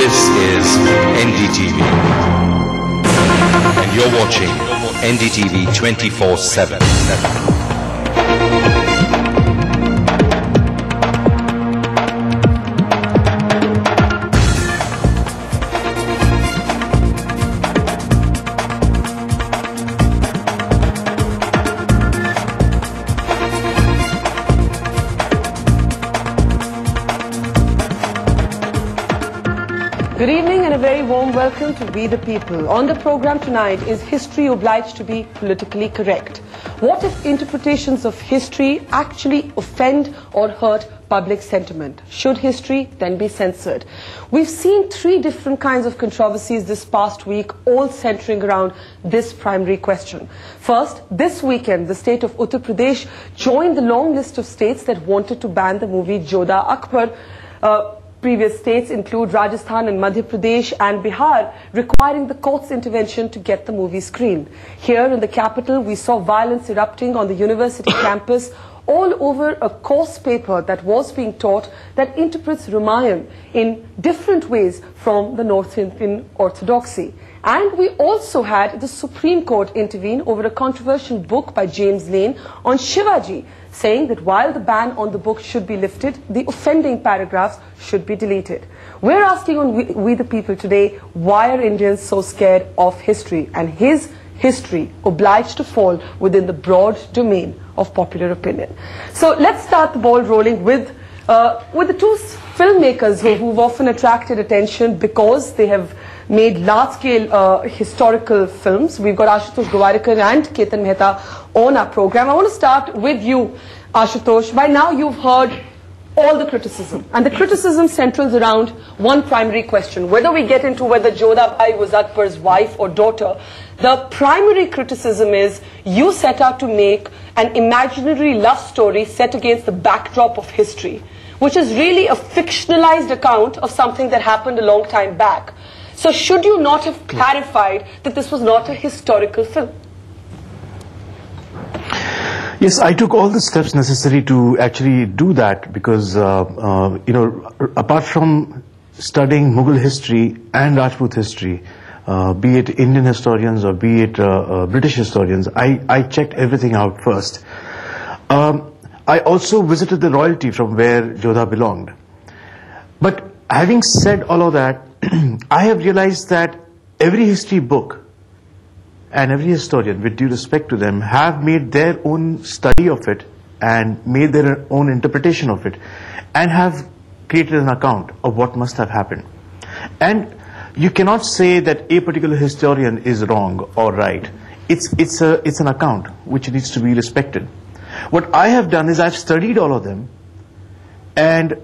This is NDTV, and you're watching NDTV 24/7. Good evening and a very warm welcome to We the People. On the program tonight, is history obliged to be politically correct? What if interpretations of history actually offend or hurt public sentiment? Should history then be censored? We've seen three different kinds of controversies this past week, all centering around this primary question. First, this weekend, the state of Uttar Pradesh joined the long list of states that wanted to ban the movie Jodha Akbar. Previous states include Rajasthan and Madhya Pradesh and Bihar, requiring the court's intervention to get the movie screened. Here in the capital, we saw violence erupting on the university campus all over a course paper that was being taught that interprets Ramayan in different ways from the North Indian orthodoxy. And we also had the Supreme Court intervene over a controversial book by James Lane on Shivaji, saying that while the ban on the book should be lifted, the offending paragraphs should be deleted. We're asking on We the People today, why are Indians so scared of history? And is history obliged to fall within the broad domain of popular opinion? So let's start the ball rolling with the two filmmakers who've often attracted attention because they have made large-scale historical films. We've got Ashutosh Gowarikar and Ketan Mehta on our program. I want to start with you, Ashutosh. By now you've heard all the criticism, and the criticism centers around one primary question: whether we get into whether Jodha Bai was Akbar's wife or daughter. The primary criticism is you set out to make an imaginary love story set against the backdrop of history, which is really a fictionalized account of something that happened a long time back. So should you not have clarified that this was not a historical film? Yes, I took all the steps necessary to actually do that because, apart from studying Mughal history and Rajput history, be it Indian historians or be it British historians, I checked everything out first. I also visited the royalty from where Jodha belonged. But having said all of that, I have realized that every history book and every historian, with due respect to them, have made their own study of it and made their own interpretation of it and have created an account of what must have happened. And you cannot say that a particular historian is wrong or right. It's an account which needs to be respected. What I have done is I've studied all of them and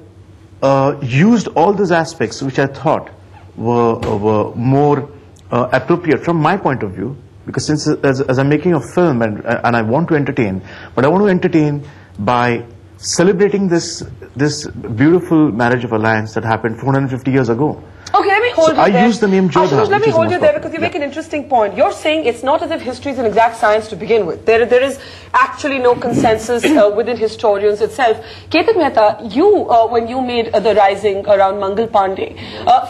used all those aspects which I thought were more appropriate from my point of view, because since as I'm making a film and I want to entertain, but I want to entertain by celebrating this beautiful marriage of alliance that happened 450 years ago. Okay, let me hold you there. I use the name Jodha. Let me hold you there because you make an interesting point. You're saying it's not as if history is an exact science to begin with. There is actually no consensus within historians itself. Ketan Mehta, you, when you made The Rising around Mangal Pandey,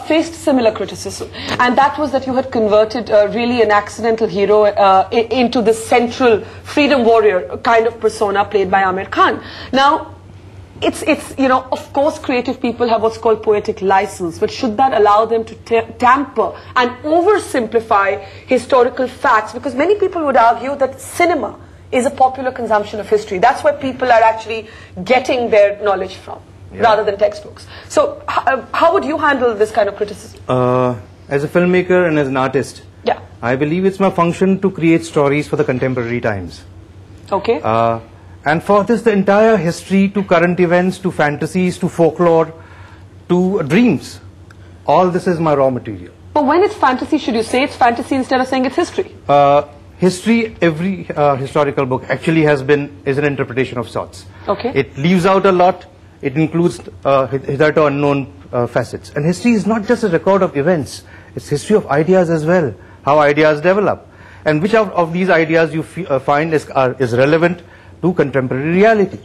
faced similar criticism. And that was that you had converted really an accidental hero into the central freedom warrior kind of persona played by Aamir Khan. Now, it's of course creative people have what's called poetic license, but should that allow them to tamper and oversimplify historical facts? Because many people would argue that cinema is a popular consumption of history. That's where people are actually getting their knowledge from, rather than textbooks. So how would you handle this kind of criticism? As a filmmaker and as an artist, I believe it's my function to create stories for the contemporary times. Okay. And for this, the entire history, to current events, to fantasies, to folklore, to dreams, all this is my raw material. But when it's fantasy, should you say it's fantasy instead of saying it's history? History, every historical book actually is an interpretation of sorts. Okay. It leaves out a lot. It includes hitherto unknown facets. And history is not just a record of events. It's history of ideas as well, how ideas develop. And which of these ideas you find is relevant to contemporary reality.